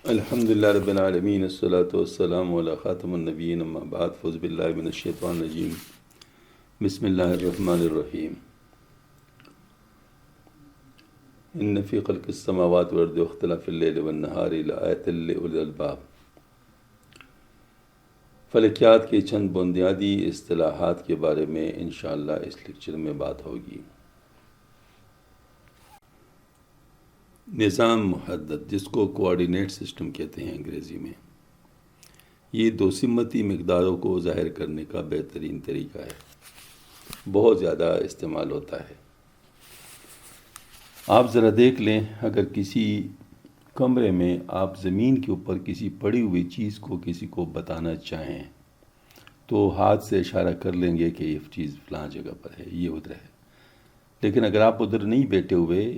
الحمدللہ رب العالمین الصلاۃ والسلام علی خاتم النبیین اما بعد فاعوذ باللہ من الشیطان الرجیم بسم اللہ الرحمن الرحیم ان فی خلق السماوات والارض واختلاف اللیل والنہار لآیات لأولی الالباب۔ فلکیات کے چند بنیادی اصطلاحات کے بارے میں انشاءاللہ اس لیکچر میں بات ہوگی۔ نظام محدد، جس کو کوآرڈینیٹ سسٹم کہتے ہیں انگریزی میں، یہ دو سمتی مقداروں کو ظاہر کرنے کا بہترین طریقہ ہے، بہت زیادہ استعمال ہوتا ہے۔ آپ ذرا دیکھ لیں، اگر کسی کمرے میں آپ زمین کے اوپر کسی پڑی ہوئی چیز کو کسی کو بتانا چاہیں تو ہاتھ سے اشارہ کر لیں گے کہ یہ چیز فلاں جگہ پر ہے، یہ ادھر ہے۔ لیکن اگر آپ ادھر نہیں بیٹھے ہوئے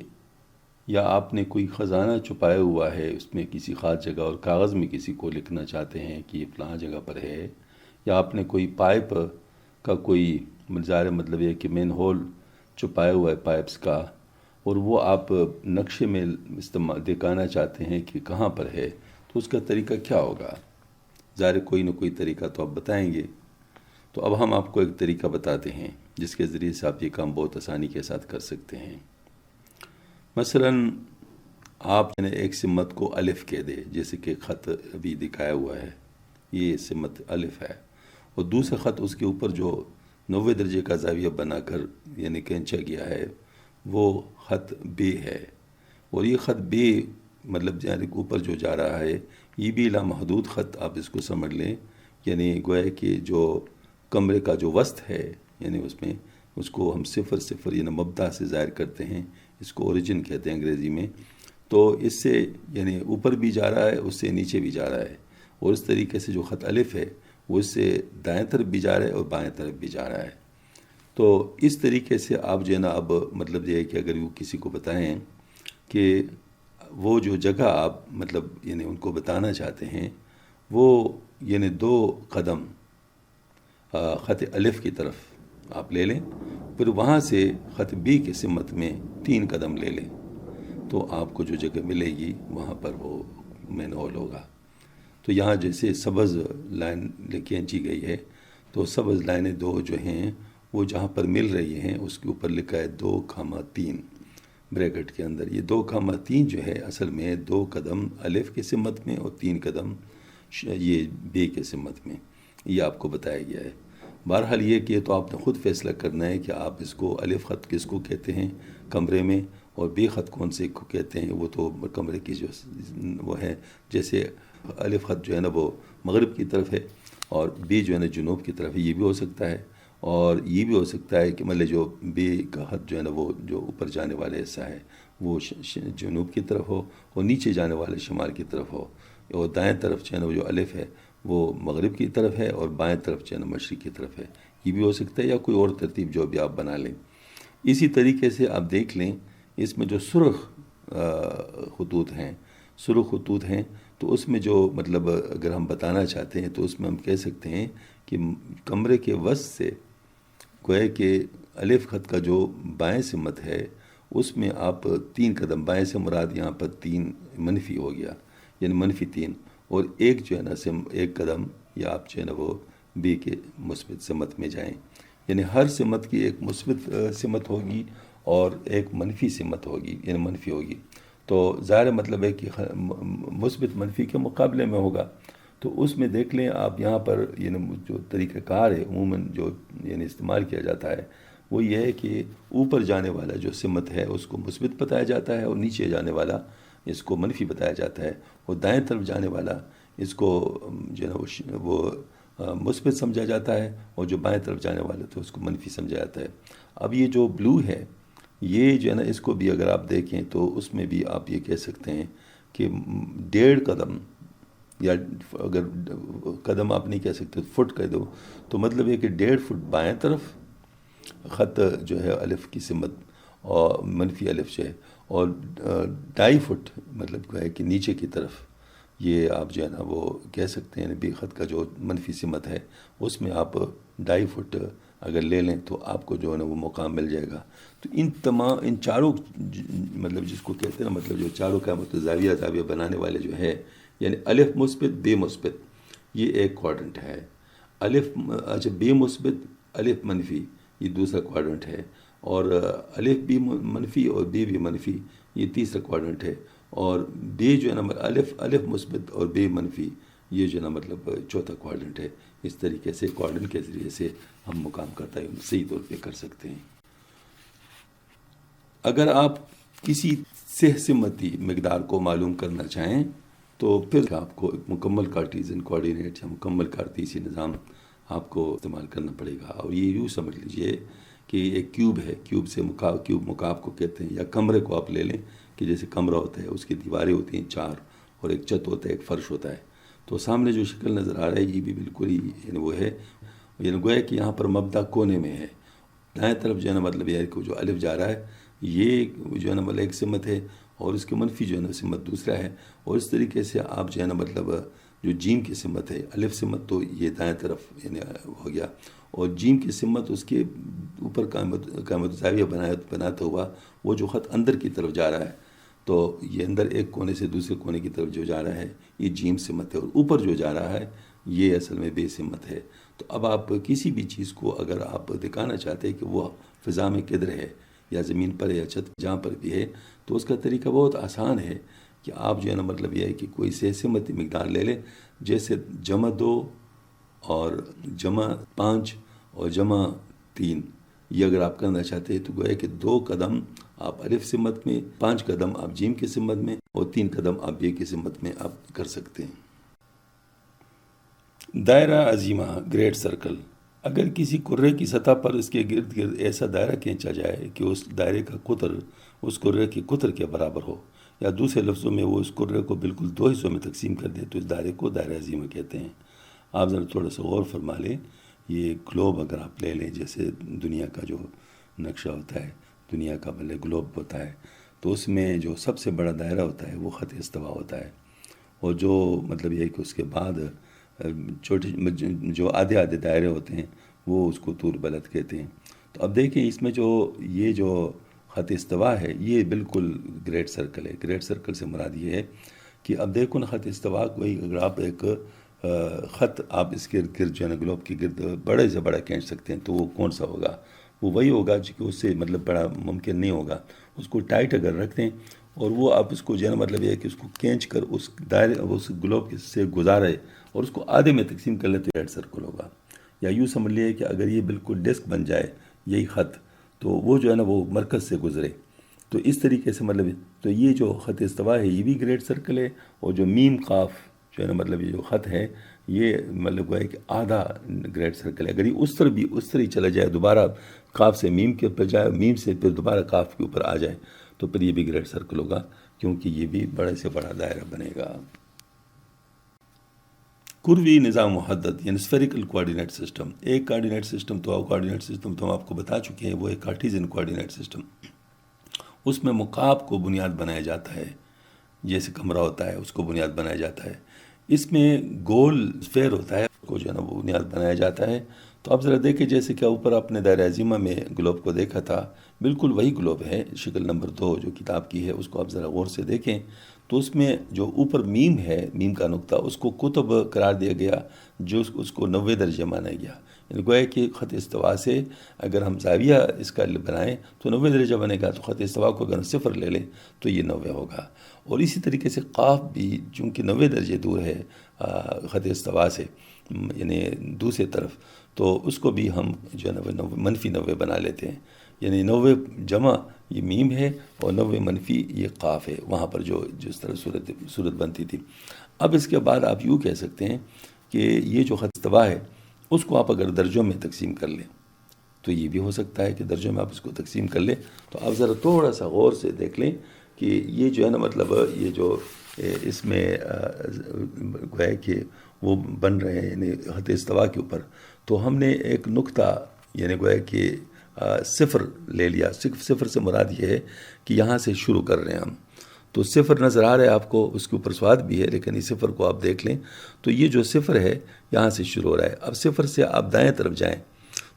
یا آپ نے کوئی خزانہ چھپایا ہوا ہے اس میں کسی خاص جگہ اور کاغذ میں کسی کو لکھنا چاہتے ہیں کہ یہ فلاں جگہ پر ہے، یا آپ نے کوئی پائپ کا کوئی ظاہر مطلب یہ کہ مین ہول چھپایا ہوا ہے پائپس کا، اور وہ آپ نقشے میں دکھانا چاہتے ہیں کہ کہاں پر ہے، تو اس کا طریقہ کیا ہوگا؟ ظاہر کوئی نہ کوئی طریقہ تو آپ بتائیں گے۔ تو اب ہم آپ کو ایک طریقہ بتاتے ہیں جس کے ذریعے سے آپ یہ کام بہت آسانی کے ساتھ کر سکتے ہیں۔ مثلا آپ نے ایک سمت کو الف کہہ دے، جیسے کہ خط ابھی دکھایا ہوا ہے، یہ سمت الف ہے، اور دوسرا خط اس کے اوپر جو 90 درجے کا زاویہ بنا کر یعنی کھینچا گیا ہے وہ خط بے ہے، اور یہ خط بے مطلب یعنی اوپر جو جا رہا ہے یہ بھی لامحدود خط آپ اس کو سمجھ لیں، یعنی گویا کہ جو کمرے کا جو وسط ہے یعنی اس میں اس کو ہم صفر صفر یعنی مبدا سے ظاہر کرتے ہیں، اس کو اوریجن کہتے ہیں انگریزی میں۔ تو اس سے یعنی اوپر بھی جا رہا ہے، اس سے نیچے بھی جا رہا ہے، اور اس طریقے سے جو خط الف ہے وہ اس سے دائیں طرف بھی جا رہا ہے اور بائیں طرف بھی جا رہا ہے۔ تو اس طریقے سے آپ جو ہے نا اب مطلب یہ ہے کہ اگر وہ کسی کو بتائیں کہ وہ جو جگہ آپ مطلب یعنی ان کو بتانا چاہتے ہیں وہ یعنی 2 قدم خط الف کی طرف آپ لے لیں، پھر وہاں سے خط بی کی سمت میں 3 قدم لے لیں، تو آپ کو جو جگہ ملے گی وہاں پر وہ مین ہول ہوگا۔ تو یہاں جیسے سبز لائن کھینچی گئی ہے، تو سبز لائنیں 2 جو ہیں وہ جہاں پر مل رہی ہیں اس کے اوپر لکھا ہے 2,3 بریکٹ کے اندر۔ یہ 2,3 جو ہے اصل میں 2 قدم الف کی سمت میں اور 3 قدم یہ بے کے سمت میں، یہ آپ کو بتایا گیا ہے۔ بہرحال یہ کہ تو آپ نے خود فیصلہ کرنا ہے کہ آپ اس کو الف خط کس کو کہتے ہیں کمرے میں، اور بے خط کون سے کو کہتے ہیں، وہ تو کمرے کی جو وہ ہے، جیسے الف خط جو ہے نا وہ مغرب کی طرف ہے اور بے جو ہے نا جنوب کی طرف ہے، یہ بھی ہو سکتا ہے، اور یہ بھی ہو سکتا ہے کہ مطلب جو بے کا خط جو ہے نا وہ جو اوپر جانے والے حصہ ہے وہ جنوب کی طرف ہو، اور نیچے جانے والے شمال کی طرف ہو، اور دائیں طرف جو ہے نا وہ جو الف ہے وہ مغرب کی طرف ہے اور بائیں طرف جو ہے نا مشرق کی طرف ہے، یہ بھی ہو سکتا ہے، یا کوئی اور ترتیب جو بھی آپ بنا لیں۔ اسی طریقے سے آپ دیکھ لیں اس میں جو سرخ خطوط ہیں، سرخ خطوط ہیں، تو اس میں جو مطلب اگر ہم بتانا چاہتے ہیں تو اس میں ہم کہہ سکتے ہیں کہ کمرے کے وسط سے گویا کہ الف خط کا جو بائیں سمت ہے اس میں آپ 3 قدم، بائیں سے مراد یہاں پر 3 منفی ہو گیا، یعنی -3، اور ایک جو ہے نا ایک قدم یا آپ جو ہے نا وہ بی کے مثبت سمت میں جائیں، یعنی ہر سمت کی ایک مثبت سمت ہوگی اور ایک منفی سمت ہوگی یعنی منفی ہوگی، تو ظاہر مطلب ہے کہ مثبت منفی کے مقابلے میں ہوگا۔ تو اس میں دیکھ لیں آپ یہاں پر یعنی جو طریقہ کار ہے عموماً جو یعنی استعمال کیا جاتا ہے وہ یہ ہے کہ اوپر جانے والا جو سمت ہے اس کو مثبت بتایا جاتا ہے اور نیچے جانے والا اس کو منفی بتایا جاتا ہے، اور دائیں طرف جانے والا اس کو جو ہے نا وہ مثبت سمجھا جاتا ہے، اور جو بائیں طرف جانے والا تو اس کو منفی سمجھا جاتا ہے۔ اب یہ جو بلو ہے یہ جو ہے نا اس کو بھی اگر آپ دیکھیں تو اس میں بھی آپ یہ کہہ سکتے ہیں کہ 1.5 قدم، یا اگر قدم آپ نہیں کہہ سکتے فٹ کہہ دو، تو مطلب یہ کہ 1.5 فٹ بائیں طرف خط جو ہے الف کی سمت اور منفی الف جو ہے، اور 2.5 فٹ مطلب ہے کہ نیچے کی طرف یہ آپ جو ہے نا وہ کہہ سکتے ہیں بے خط کا جو منفی سمت ہے اس میں آپ 2.5 فٹ اگر لے لیں تو آپ کو جو ہے نا وہ مقام مل جائے گا۔ تو ان چاروں مطلب جس کو کہتے ہیں نا مطلب جو چاروں کا مطلب زاویہ بنانے والے جو ہے یعنی الف مثبت بے مثبت، یہ ایک کوارڈنٹ ہے. اچھا بے مثبت الف منفی یہ دوسرا کوارڈنٹ ہے، اور الف بھی منفی اور بے بھی منفی یہ تیسرا کوارڈنٹ ہے، اور بے جو ہے نا الف مثبت اور بے منفی یہ جو ہے نا مطلب چوتھا کوارڈنٹ ہے. اس طریقے سے کوارڈنٹ کے ذریعے سے ہم مقام کا تعین صحیح طور پہ کر سکتے ہیں. اگر آپ کسی سہ سمتی مقدار کو معلوم کرنا چاہیں تو پھر آپ کو ایک مکمل کارٹیزن کوآرڈینیٹ یا مکمل کارتیسی نظام آپ کو استعمال کرنا پڑے گا. اور یہ یوں سمجھ لیجئے کہ ایک کیوب ہے، کیوب سے کیوب مکعب کو کہتے ہیں، یا کمرے کو آپ لے لیں کہ جیسے کمرہ ہوتا ہے، اس کی دیواریں ہوتی ہیں 4 اور ایک چھت ہوتا ہے، ایک فرش ہوتا ہے. تو سامنے جو شکل نظر آ رہا ہے یہ بھی بالکل ہی یعنی وہ ہے، یعنی گویا کہ یہاں پر مبدا کونے میں ہے. دائیں طرف جو ہے نا مطلب یہ ہے کہ جو الف جا رہا ہے یہ جو ہے نا مطلب ایک سمت ہے، اور اس کے منفی جو ہے نا سمت دوسرا ہے. اور اس طریقے سے آپ جو ہے نا مطلب جو جیم کی سمت ہے، الف سمت تو یہ دائیں طرف یعنی ہو گیا، اور جیم کی سمت اس کے اوپر قائمت زاویہ بناتا ہوا وہ جو خط اندر کی طرف جا رہا ہے، تو یہ اندر ایک کونے سے دوسرے کونے کی طرف جو جا رہا ہے یہ جیم سمت ہے، اور اوپر جو جا رہا ہے یہ اصل میں بے سمت ہے. تو اب آپ کسی بھی چیز کو اگر آپ دکھانا چاہتے ہیں کہ وہ فضا میں کدھر ہے یا زمین پر یا چھت جہاں پر بھی ہے، تو اس کا طریقہ بہت آسان ہے کہ آپ جو ہے نا مطلب یہ ہے کہ کوئی سہ سمتی مقدار لے لیں، جیسے -2 اور -5 اور -3. یہ اگر آپ کرنا چاہتے ہیں تو گویا کہ 2 قدم آپ الف سمت میں، 5 قدم آپ جیم کی سمت میں، اور 3 قدم آپ بے کی سمت میں آپ کر سکتے ہیں. دائرہ عظیمہ گریٹ سرکل. اگر کسی کرے کی سطح پر اس کے گرد گرد ایسا دائرہ کھینچا جائے کہ اس دائرے کا قطر اس کرے کی قطر کے برابر ہو، یا دوسرے لفظوں میں وہ اس کرے کو بالکل 2 حصوں میں تقسیم کر دے، تو اس دائرے کو دائرہ عظیمہ کہتے ہیں. آپ ذرا تھوڑا سا غور فرما لیں. یہ گلوب اگر آپ لے لیں، جیسے دنیا کا جو نقشہ ہوتا ہے، دنیا کا گلوب ہوتا ہے، تو اس میں جو سب سے بڑا دائرہ ہوتا ہے وہ خط استوا ہوتا ہے، اور جو مطلب یہ ہے کہ اس کے بعد چھوٹے جو آدھے دائرے ہوتے ہیں وہ اس کو طول بلد کہتے ہیں. تو اب دیکھیں اس میں یہ جو خط استوا ہے یہ بالکل گریٹ سرکل ہے. گریٹ سرکل سے مراد یہ ہے کہ اب دیکھو نا خط استوا کوئی اگر آپ ایک خط آپ اس کے گرد جو ہے نا گلوب کے گرد بڑے سے بڑا کھینچ سکتے ہیں، تو وہ کون سا ہوگا؟ وہ وہی ہوگا جو کہ اس سے مطلب بڑا ممکن نہیں ہوگا. اس کو ٹائٹ اگر رکھ دیں اور وہ آپ اس کو جو ہے نا مطلب یہ ہے کہ اس کو کھینچ کر اس دائرے اس گلوب سے گزارے اور اس کو آدھے میں تقسیم کر لیں تو گریٹ سرکل ہوگا. یا یوں سمجھ لیے کہ اگر یہ بالکل ڈسک بن جائے یہی خط، تو وہ جو ہے نا وہ مرکز سے گزرے، تو اس طریقے سے مطلب تو یہ جو خط استوا ہے یہ بھی گریٹ سرکل ہے. اور جو میم قاف جو ہے نا مطلب یہ جو خط ہے یہ مطلب وہ ہے کہ آدھا گریٹ سرکل ہے. اگر یہ اس طرح ہی چلا جائے، دوبارہ قاف سے میم کے اوپر جائے، میم سے پھر دوبارہ قاف کے اوپر آ جائے، تو پھر یہ بھی گریٹ سرکل ہوگا، کیونکہ یہ بھی بڑے سے بڑا دائرہ بنے گا. کروی نظام محدد یعنی اسفیریکل کوآرڈینیٹ سسٹم. ایک کوآرڈینیٹ سسٹم تو ہم آپ کو بتا چکے ہیں، وہ ایک کارٹیزن کوآرڈینیٹ سسٹم. اس میں مکعب کو بنیاد بنایا جاتا ہے، جیسے کمرہ ہوتا ہے اس کو بنیاد بنایا جاتا ہے. اس میں گول اسفیر ہوتا ہے، اس کو جو ہے نا وہ بنیاد بنایا جاتا ہے. تو آپ ذرا دیکھیں جیسے کہ اوپر آپ نے دائرہ عظیمہ میں گلوب کو دیکھا تھا، بالکل وہی گلوب ہے. شکل نمبر 2 جو کتاب کی ہے اس کو آپ ذرا غور سے دیکھیں، تو اس میں جو اوپر میم ہے، میم کا نقطہ، اس کو قطب قرار دیا گیا، جو اس کو 90 درجے مانا گیا. یعنی گویا کہ خط استوا سے اگر ہم زاویہ اس کا بنائیں تو 90 درجہ بنے گا. تو خط استوا کو اگر 0 لے لیں تو یہ 90 ہوگا. اور اسی طریقے سے قاف بھی چونکہ 90 درجے دور ہے خط استوا سے، یعنی دوسرے طرف، تو اس کو بھی ہم جو ہے نا -90 بنا لیتے ہیں. یعنی 90 جمع یہ میم ہے اور 90 منفی یہ قاف ہے، وہاں پر جس طرح صورت بنتی تھی. اب اس کے بعد آپ یوں کہہ سکتے ہیں کہ یہ جو خط استوا ہے اس کو آپ اگر درجوں میں تقسیم کر لیں تو یہ بھی ہو سکتا ہے کہ درجوں میں آپ اس کو تقسیم کر لیں. تو آپ ذرا تھوڑا سا غور سے دیکھ لیں کہ یہ جو ہے نا مطلب یہ جو اس میں گویا کہ وہ بن رہے ہیں یعنی خط استوا کے اوپر، تو ہم نے ایک نقطہ یعنی گویا کہ 0 لے لیا. 0 سے مراد یہ ہے کہ یہاں سے شروع کر رہے ہیں ہم. تو 0 نظر آ رہا ہے آپ کو، اس کے اوپر سواد بھی ہے، لیکن اس 0 کو آپ دیکھ لیں تو یہ جو 0 ہے یہاں سے شروع ہو رہا ہے. اب 0 سے آپ دائیں طرف جائیں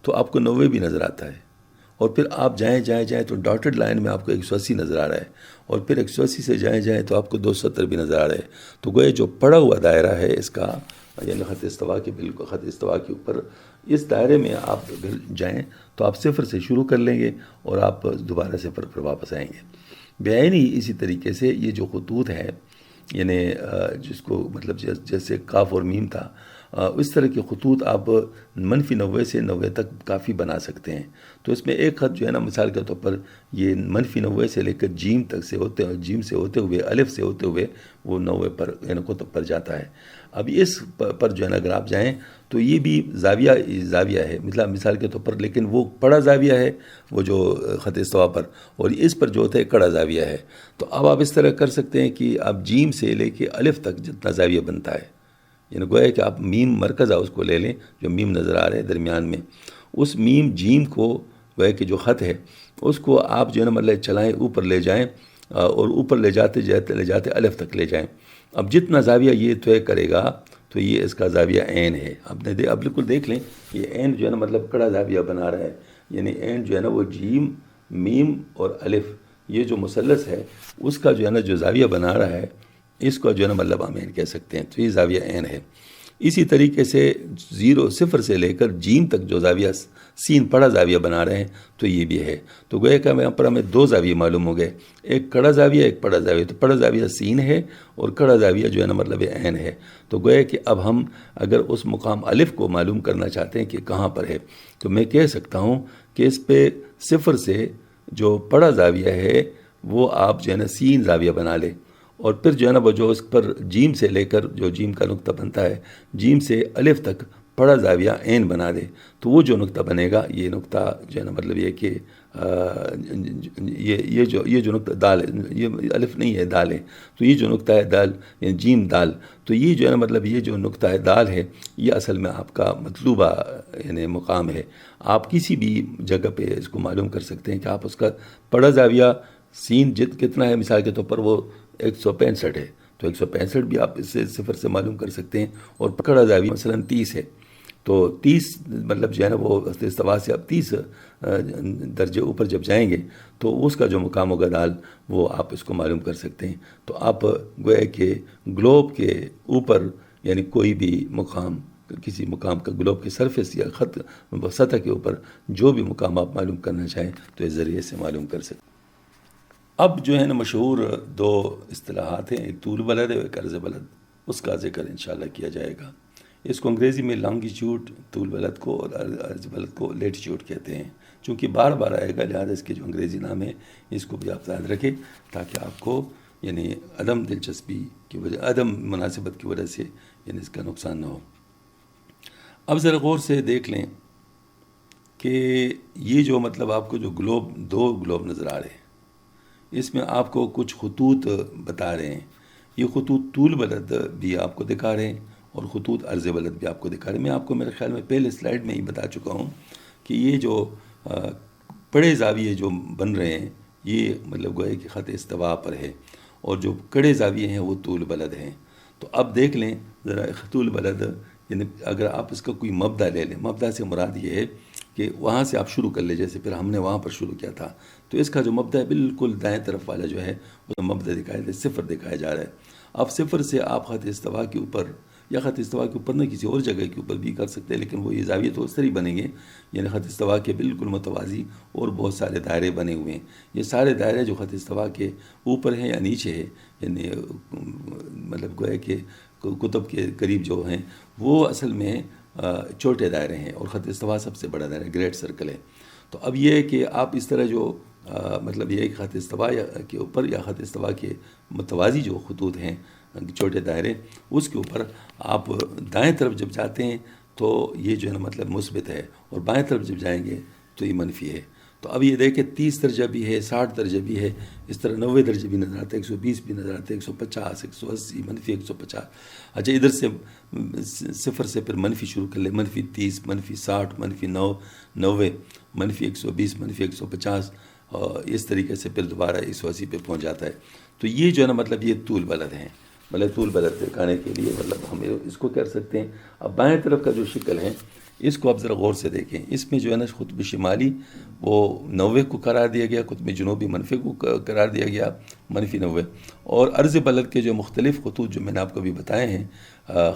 تو آپ کو 90 بھی نظر آتا ہے، اور پھر آپ جائیں تو ڈاٹڈ لائن میں آپ کو 180 نظر آ رہا ہے، اور پھر 180 سے جائیں تو آپ کو 270 بھی نظر آ رہا ہے. تو گویا جو پڑا ہوا دائرہ ہے اس کا، یعنی خط استوا کے بالکل خط استوا کے اوپر، اس دائرے میں آپ اگر جائیں تو آپ صفر سے شروع کر لیں گے اور آپ دوبارہ صفر پر واپس آئیں گے. بیانی اسی طریقے سے یہ جو خطوط ہے، یعنی جس کو مطلب جیسے کاف اور میم تھا، اس طرح کے خطوط آپ -90 سے 90 تک کافی بنا سکتے ہیں. تو اس میں ایک خط جو ہے نا، مثال کے طور پر یہ -90 سے لے کر جیم تک سے ہوتے ہوئے الف سے ہوتے ہوئے وہ 90 پر یعنی قطب پر جاتا ہے. اب اس پر جو ہے نا اگر آپ جائیں تو یہ بھی زاویہ ہے، مثال کے طور پر، لیکن وہ بڑا زاویہ ہے وہ جو خط استوا پر، اور اس پر جو ہوتا ہے کڑا زاویہ ہے. تو اب آپ اس طرح کر سکتے ہیں کہ آپ جیم سے لے کے الف تک جتنا زاویہ بنتا ہے، یعنی گویا کہ آپ میم مرکزہ اس کو لے لیں جو میم نظر آ رہے ہیں درمیان میں، اس میم جیم کو گویا کہ جو خط ہے اس کو آپ جو ہے نا مطلب چلائیں، اوپر لے جائیں، اور اوپر لے جاتے الف تک لے جائیں. اب جتنا زاویہ یہ طے کرے گا تو یہ اس کا زاویہ عین ہے. اب بالکل دیکھ لیں، یہ عین جو ہے نا مطلب کڑا زاویہ بنا رہا ہے، یعنی عین جو ہے نا وہ جیم میم اور الف یہ جو مثلث ہے اس کا جو ہے نا جو زاویہ بنا رہا ہے، اس کو جو ہے نا مطلب ہم عین کہہ سکتے ہیں. تو یہ زاویہ عین ہے. اسی طریقے سے 0 سے لے کر جیم تک جو زاویہ سین پڑا زاویہ بنا رہے ہیں تو یہ بھی ہے. تو گویا کہ یہاں پر ہمیں 2 زاویے معلوم ہو گئے، ایک کڑا زاویہ ایک پڑا زاویہ. تو پڑا زاویہ سین ہے اور کڑا زاویہ جو ہے نا مطلب عین ہے. تو گویا کہ اب ہم اگر اس مقام الف کو معلوم کرنا چاہتے ہیں کہ کہاں پر ہے، تو میں کہہ سکتا ہوں کہ اس پہ 0 سے جو پڑا زاویہ ہے وہ آپ جو ہے نا سین زاویہ بنا لیں، اور پھر جو ہے نا وہ جو اس پر جیم سے لے کر جو جیم کا نقطہ بنتا ہے، جیم سے الف تک پڑا زاویہ عین بنا دے. تو وہ جو نقطہ بنے گا، یہ نقطہ جو ہے نا مطلب یہ کہ یہ جو نقطہ دال ہے، یہ الف نہیں ہے دال ہے، تو یہ جو نقطہ ہے دال یعنی جیم دال، تو یہ جو ہے نا مطلب یہ جو نقطہ ہے دال ہے، یہ اصل میں آپ کا مطلوبہ یعنی مقام ہے. آپ کسی بھی جگہ پہ اس کو معلوم کر سکتے ہیں کہ آپ اس کا پڑا زاویہ سین کتنا ہے. مثال کے طور پر وہ 165 ہے، تو 165 بھی آپ اس سے 0 سے معلوم کر سکتے ہیں. اور پکڑا زاویہ مثلا 30 ہے، تو 30 مطلب جو ہے نا وہ استوا سے آپ 30 درجے اوپر جب جائیں گے تو اس کا جو مقام ہوگا دال، وہ آپ اس کو معلوم کر سکتے ہیں. تو آپ گویا کہ گلوب کے اوپر یعنی کوئی بھی مقام، کسی مقام کا گلوب کے سرفیس یا خط سطح کے اوپر جو بھی مقام آپ معلوم کرنا چاہیں تو اس ذریعے سے معلوم کر سکتے ہیں. اب جو ہے نا مشہور 2 اصطلاحات ہیں، ایک طول بلد ہے ایک عرض بلد، اس کا ذکر انشاءاللہ کیا جائے گا. اس کو انگریزی میں لانگیچیوڈ طول بلد کو اور عرض بلد کو لیٹیچیوڈ کہتے ہیں. چونکہ بار بار آئے گا لہٰذا اس کے جو انگریزی نام ہے اس کو بھی آپ یاد رکھیں تاکہ آپ کو یعنی عدم دلچسپی کی وجہ، عدم مناسبت کی وجہ سے یعنی اس کا نقصان نہ ہو. اب ذرا غور سے دیکھ لیں کہ یہ جو مطلب آپ کو جو گلوب 2 گلوب نظر آ رہے ہیں، اس میں آپ کو کچھ خطوط بتا رہے ہیں. یہ خطوط طول بلد بھی آپ کو دکھا رہے ہیں اور خطوط عرض بلد بھی آپ کو دکھا رہے ہیں. میں آپ کو میرے خیال میں پہلے سلائیڈ میں ہی بتا چکا ہوں کہ یہ جو پڑے زاویے جو بن رہے ہیں یہ مطلب گویا کہ خط استوا پر ہے، اور جو کڑے زاویے ہیں وہ طول بلد ہیں. تو اب دیکھ لیں ذرا طول بلد، یعنی اگر آپ اس کا کوئی مبدا لے لیں، مبدا سے مراد یہ ہے کہ وہاں سے آپ شروع کر لیں، جیسے پھر ہم نے وہاں پر شروع کیا تھا. تو اس کا جو مبدا ہے بالکل دائیں طرف والا جو ہے وہ مبدا دکھایا جائے 0 دکھایا جا رہا ہے. اب 0 سے آپ خط استوا کے اوپر یا خط استوا کے اوپر نہ کسی اور جگہ کے اوپر بھی کر سکتے ہیں، لیکن وہ یہ زاویے تو اس طرح بنیں گے یعنی خط استوا کے بالکل متوازی اور بہت سارے دائرے بنے ہوئے ہیں. یہ سارے دائرے جو خط استوا کے اوپر ہیں یا نیچے ہے، یعنی مطلب گویا کہ قطب کے قریب جو ہیں وہ اصل میں چھوٹے دائرے ہیں، اور خط استوا سب سے بڑا دائرہ گریٹ سرکل ہے. تو اب یہ ہے کہ آپ اس طرح جو مطلب یہ کہ خط استوا کے اوپر یا خط استوا کے متوازی جو خطوط ہیں چھوٹے دائرے، اس کے اوپر آپ دائیں طرف جب جاتے ہیں تو یہ جو ہے نا مطلب مثبت ہے، اور بائیں طرف جب جائیں گے تو یہ منفی ہے. تو اب یہ دیکھیں 30 درجہ بھی ہے، 60 درجہ بھی ہے، اس طرح 90 درجے بھی نظر آتے ہیں، 120 بھی نظر آتے ہیں، 150 180 منفی 150. اچھا ادھر سے 0 سے پھر منفی شروع کر لیں، منفی 30 منفی 60 منفی 90 منفی 120 منفی 150، اور اس طریقے سے پھر دوبارہ 180 پہ پہنچ جاتا ہے. تو یہ جو ہے نا مطلب یہ طول بلد ہیں. مطلب طول بلد دکھانے کے لیے مطلب ہم اس کو کر سکتے ہیں. اب بائیں طرف کا جو شکل ہے اس کو آپ ذرا غور سے دیکھیں. اس میں جو ہے نا قطب شمالی وہ 90 کو قرار دیا گیا، قطب جنوبی منفی کو قرار دیا گیا -90، اور عرض بلد کے جو مختلف خطوط جو میں نے آپ کو بھی بتائے ہیں،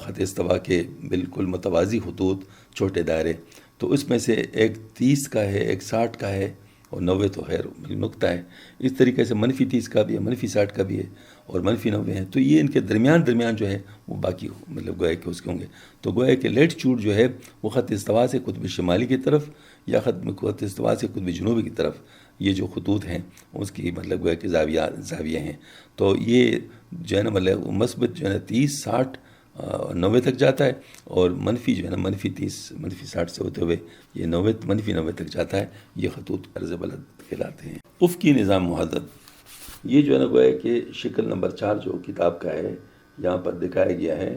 خط استوا کے بالکل متوازی خطوط، چھوٹے دائرے، تو اس میں سے ایک 30 کا ہے، ایک 60 کا ہے، اور 90 تو خیر نقطہ ہے. اس طریقے سے -30 کا بھی ہے، -60 کا بھی ہے، اور -90 ہے. تو یہ ان کے درمیان جو ہے وہ باقی مطلب گویا کہ اس کے ہوں گے. تو گویا کہ لیٹیچیوڈ جو ہے وہ خط استوا سے قطب شمالی کی طرف، یا خط استوا سے قطب جنوبی کی طرف، یہ جو خطوط ہیں اس کی مطلب گویا کہ زاویہ ہیں. تو یہ جو ہے نا مطلب مثبت جو ہے نا 30، 60، 90 تک جاتا ہے، اور منفی جو ہے نا -30، -60 سے ہوتے ہوئے یہ -90 تک جاتا ہے. یہ خطوط عرض بلد کہلاتے ہیں. افقی نظام محدد، یہ جو ہے نا گویا کہ شکل نمبر 4 جو کتاب کا ہے یہاں پر دکھایا گیا ہے.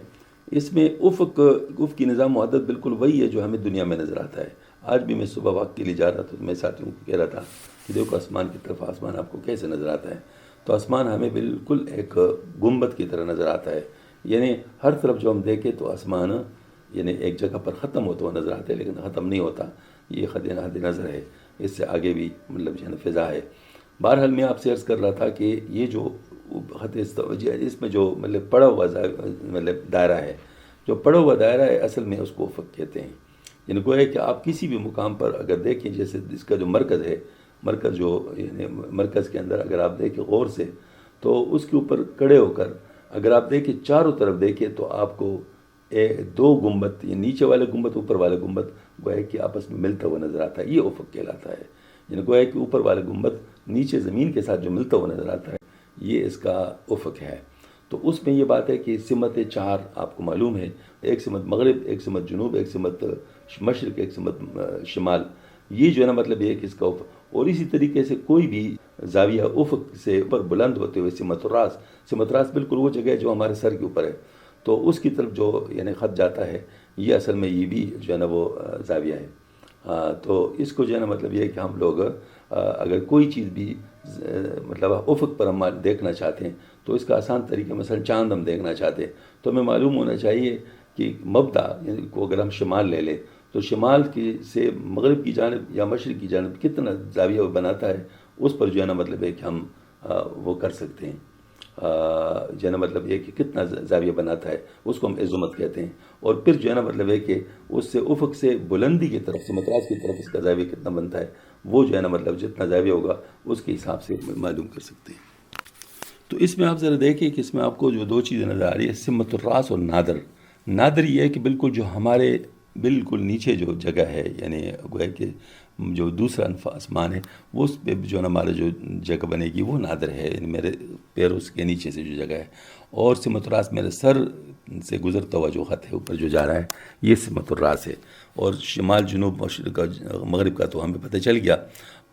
اس میں افقی نظام محدد بالکل وہی ہے جو ہمیں دنیا میں نظر آتا ہے. آج بھی میں صبح واک کے لیے جا رہا تھا تو میں ساتھیوں کو کہہ رہا تھا کہ دیکھو آسمان کی طرف، آسمان آپ کو کیسے نظر آتا ہے. تو آسمان ہمیں بالکل ایک گنبد کی طرح نظر آتا ہے. یعنی ہر طرف جو ہم دیکھیں تو آسمان یعنی ایک جگہ پر ختم ہوتا ہوا نظر آتا ہے، لیکن ختم نہیں ہوتا. یہ حد نظر ہے، اس سے آگے بھی مطلب جو ہے نا فضا ہے. بہرحال میں آپ سے عرض کر رہا تھا کہ یہ جو خط استوا، اس میں جو مطلب پڑا ہوا مطلب دائرہ ہے، جو پڑا ہوا دائرہ ہے اصل میں اس کو افق کہتے ہیں. یعنی گویا کہ آپ کسی بھی مقام پر اگر دیکھیں، جیسے اس کا جو مرکز ہے، مرکز جو یعنی مرکز کے اندر اگر آپ دیکھیں غور سے، تو اس کے اوپر کھڑے ہو کر اگر آپ دیکھیں چاروں طرف دیکھیں تو آپ کو 2 گنبد، یہ نیچے والے گنبد، اوپر والے گنبد گویا کہ آپس میں ملتا ہوا نظر آتا ہے. یہ افق کہلاتا ہے. یعنی گویا کہ اوپر والے گنبد نیچے زمین کے ساتھ جو ملتا ہوا نظر آتا ہے، یہ اس کا افق ہے. تو اس میں یہ بات ہے کہ سمت 4 آپ کو معلوم ہے، ایک سمت مغرب، ایک سمت جنوب، ایک سمت مشرق، ایک سمت شمال. یہ جو ہے نا مطلب یہ ہے کہ اس کا افق. اور اسی طریقے سے کوئی بھی زاویہ افق سے اوپر بلند ہوتے ہوئے سمت راس بالکل وہ جگہ ہے جو ہمارے سر کے اوپر ہے، تو اس کی طرف جو یعنی خط جاتا ہے، یہ اصل میں یہ بھی جو ہے نا وہ زاویہ ہے. تو اس کو جو ہے نا مطلب یہ ہے کہ ہم لوگ اگر کوئی چیز بھی مطلب افق پر ہم دیکھنا چاہتے ہیں تو اس کا آسان طریقہ، مثلا چاند ہم دیکھنا چاہتے ہیں تو ہمیں معلوم ہونا چاہیے کہ مبدا یعنی کو اگر ہم شمال لے لیں تو شمال کی سے مغرب کی جانب یا مشرق کی جانب کتنا زاویہ وہ بناتا ہے، اس پر جو ہے نا مطلب ہے کہ ہم وہ کر سکتے ہیں. جو ہے نا مطلب یہ کہ کتنا زاویہ بناتا ہے اس کو ہم عظمت کہتے ہیں. اور پھر جو ہے نا مطلب ہے کہ اس سے افق سے بلندی کی طرف سے متراس کی طرف اس کا زاویہ کتنا بنتا ہے، وہ جو ہے نا مطلب جتنا زاویہ ہوگا اس کے حساب سے معلوم کر سکتے ہیں. تو اس میں آپ ذرا دیکھیں کہ اس میں آپ کو جو 2 چیزیں نظر آ رہی ہے، سمت الراس اور نادر یہ ہے کہ بالکل جو ہمارے بالکل نیچے جو جگہ ہے، یعنی گویا کہ جو دوسرا آسمان ہے وہ اس پہ جو ہے نا ہمارا جو جگہ بنے گی وہ نادر ہے، یعنی میرے پیروں کے نیچے سے جو جگہ ہے. اور سمت الراس میرے سر سے گزرتا ہوا جو خط ہے اوپر جو جا رہا ہے، یہ سمت الراس ہے. اور شمال جنوب مشرق کا مغرب کا تو ہمیں پتہ چل گیا.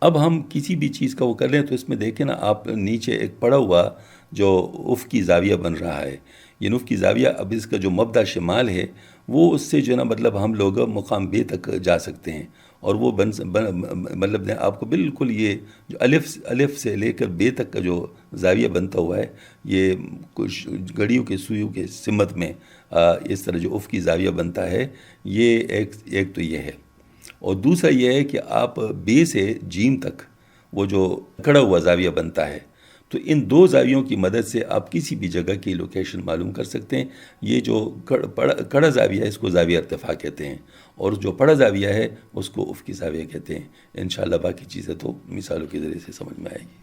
اب ہم کسی بھی چیز کا وہ کر لیں تو اس میں دیکھیں نا آپ نیچے ایک پڑا ہوا جو افقی زاویہ بن رہا ہے، یہ افقی زاویہ، اب اس کا جو مبدا شمال ہے وہ اس سے جو ہے نا مطلب ہم لوگ مقام بے تک جا سکتے ہیں. اور وہ مطلب آپ کو بالکل یہ جو الف سے لے کر بے تک کا جو زاویہ بنتا ہوا ہے، یہ کچھ گھڑیوں کے سوئیوں کے سمت میں اس طرح جو افقی زاویہ بنتا ہے، یہ ایک تو یہ ہے. اور دوسرا یہ ہے کہ آپ بے سے جیم تک وہ جو کھڑا ہوا زاویہ بنتا ہے، تو ان 2 زاویوں کی مدد سے آپ کسی بھی جگہ کی لوکیشن معلوم کر سکتے ہیں. یہ جو کڑا زاویہ ہے اس کو زاویہ ارتفاع کہتے ہیں، اور جو پڑا زاویہ ہے اس کو افقی زاویہ کہتے ہیں. انشاءاللہ باقی چیزیں تو مثالوں کے ذریعے سے سمجھ میں آئے گی.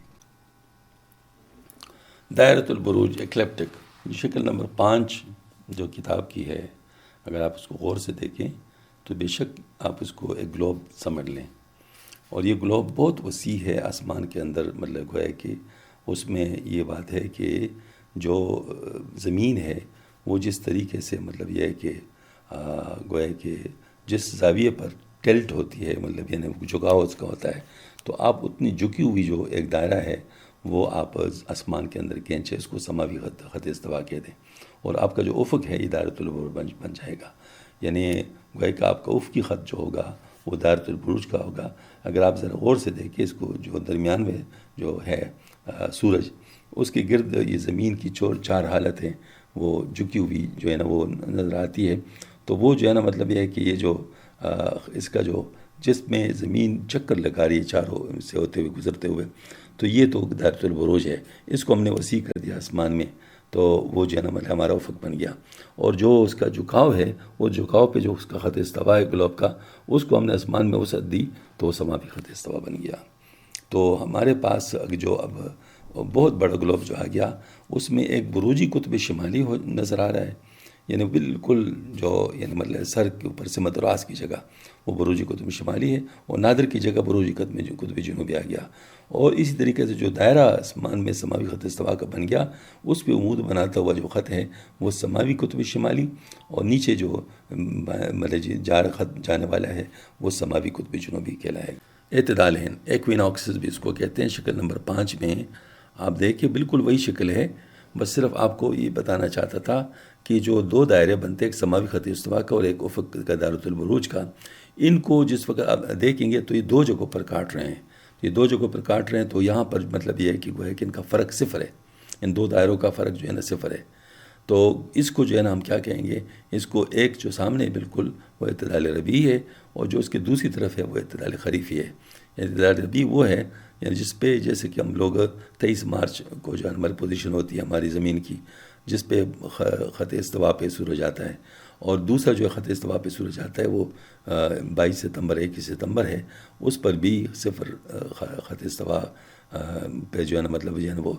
دائرۃ البروج ایکلپٹک، شکل نمبر 5 جو کتاب کی ہے، اگر آپ اس کو غور سے دیکھیں تو بے شک آپ اس کو ایک گلوب سمجھ لیں. اور یہ گلوب بہت وسیع ہے آسمان کے اندر. مطلب گویا کہ اس میں یہ بات ہے کہ جو زمین ہے وہ جس طریقے سے مطلب یہ ہے کہ گویا کہ جس زاویے پر ٹلٹ ہوتی ہے، مطلب یعنی جھکاؤ اس کا ہوتا ہے، تو آپ اتنی جھکی ہوئی جو ایک دائرہ ہے وہ آپ آسمان کے اندر کھینچے، اس کو سماوی خط استوا کہہ دیں. اور آپ کا جو افق ہے یہ دائرۃ البروج بن جائے گا. یعنی گویا کہ آپ کا افقی خط جو ہوگا وہ دائرۃ البروج کا ہوگا. اگر آپ ذرا غور سے دیکھیں اس کو، جو درمیان میں جو ہے سورج، اس کے گرد یہ زمین کی 4 حالتیں وہ جھکی ہوئی جو ہے نا وہ نظر آتی ہے. تو وہ جو ہے نا مطلب یہ ہے کہ یہ جو اس کا جو جس میں زمین چکر لگا رہی ہے چاروں سے ہوتے ہوئے گزرتے ہوئے، تو یہ تو دائرۃ البروج ہے، اس کو ہم نے وسیع کر دیا آسمان میں، تو وہ جو ہے نا مطلب ہمارا افق بن گیا. اور جو اس کا جھکاؤ ہے، وہ جھکاؤ پہ جو اس کا خط استوا ہے گلوب کا، اس کو ہم نے آسمان میں وسعت دی تو وہ سماوی خط استوا بن گیا. تو ہمارے پاس جو اب بہت بڑا گلوب جو آ گیا، اس میں ایک بروجی قطب شمالی نظر آ رہا ہے، یعنی بالکل جو یعنی مطلب سر کے اوپر سے مدراس کی جگہ وہ بروجی قطب شمالی ہے، اور نادر کی جگہ بروجی قطب جنوبی آ گیا. اور اسی طریقے سے جو دائرہ آسمان میں سماوی خط استوا کا بن گیا، اس پہ عمود بناتا ہوا جو خط ہے وہ سماوی قطب شمالی، اور نیچے جو مطلب خط جانے والا ہے وہ سماوی قطب جنوبی کہلائے گا. اعتدال ہند، ایکویناکسس بھی اس کو کہتے ہیں. شکل نمبر 5 میں آپ دیکھیں بالکل وہی شکل ہے، بس صرف آپ کو یہ بتانا چاہتا تھا کہ جو دو دائرے بنتے ہیں، ایک سماوی خط استوا کا اور ایک افق کا دائرۃ البروج کا، ان کو جس وقت آپ دیکھیں گے تو یہ دو جگہوں پر کاٹ رہے ہیں. یہ دو جگہوں پر کاٹ رہے ہیں تو یہاں پر مطلب یہ ہے کہ وہ ہے کہ ان کا فرق صفر ہے، ان دو دائروں کا فرق جو ہے نا صفر ہے. تو اس کو جو ہے نا ہم کیا کہیں گے، اس کو ایک جو سامنے بالکل وہ اعتدال ربیعی ہے، اور جو اس کے دوسری طرف ہے وہ اعتدال خریفی ہے. اعتدال ربیعی وہ ہے یعنی جس پہ جیسے کہ ہم لوگ 23 مارچ کو جو ہماری پوزیشن ہوتی ہے ہماری زمین کی، جس پہ خط استوا پہ سورج آتا ہے، اور دوسرا جو خط استوا پہ سورج آتا ہے وہ 22 ستمبر 21 ستمبر ہے، اس پر بھی صفر خط استوا پہ جو ہے نا مطلب جو ہے نا وہ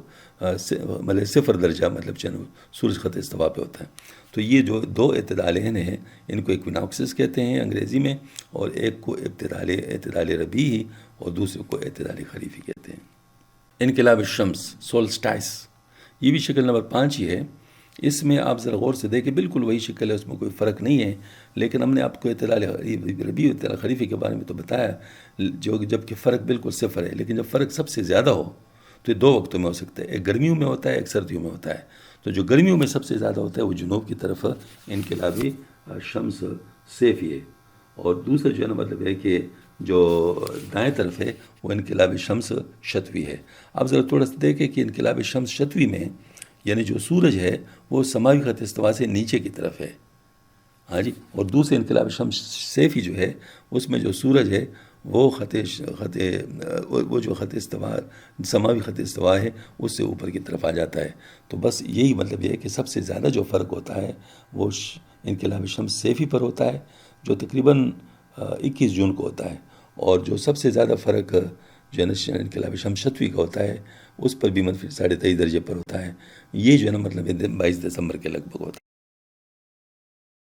مطلب صفر درجہ مطلب جو ہے نا سورج خط استوا پہ ہوتا ہے. تو یہ جو دو اعتدالین ہیں ان کو ایکویناکسس کہتے ہیں انگریزی میں، اور ایک کو اعتدال ربیعی اور دوسرے کو اعتدال خریفی کہتے ہیں. انقلاب الشمس، سولسٹائس، یہ بھی شکل نمبر 5 ہی ہے. اس میں آپ ذرا غور سے دیکھیں بالکل وہی شکل ہے، اس میں کوئی فرق نہیں ہے، لیکن ہم نے آپ کو اعتدال ربیعی اور اعتدال خریفی کے بارے میں تو بتایا جو جب کہ فرق بالکل صفر ہے. لیکن جب فرق سب سے زیادہ ہو تو یہ دو وقتوں میں ہو سکتا ہے، ایک گرمیوں میں ہوتا ہے، ایک سردیوں میں ہوتا ہے. تو جو گرمیوں میں سب سے زیادہ ہوتا ہے وہ جنوب کی طرف انقلاب شمس سیفی ہے، اور دوسرا جو ہے نا مطلب ہے کہ جو دائیں طرف ہے وہ انقلاب شمس شتوی ہے. آپ ذرا تھوڑا سا دیکھیں کہ انقلاب شمس شتوی میں یعنی جو سورج ہے وہ سماوی خط استوا سے نیچے کی طرف ہے، ہاں جی، اور دوسرے انقلاب شمس سیفی جو ہے اس میں جو سورج ہے وہ وہ جو خط استوا سماوی خط استوا ہے اس سے اوپر کی طرف آ جاتا ہے. تو بس یہی مطلب یہ ہے کہ سب سے زیادہ جو فرق ہوتا ہے وہ انقلاب شمس سیفی پر ہوتا ہے جو تقریباً 21 جون کو ہوتا ہے، اور جو سب سے زیادہ فرق جو ہے نا انقلاب شمس شتوی کا ہوتا ہے اس پر بھی -23.5 درجے پر ہوتا ہے. یہ جو ہے نا مطلب 22 دسمبر کے لگ بھگ ہوتا ہے.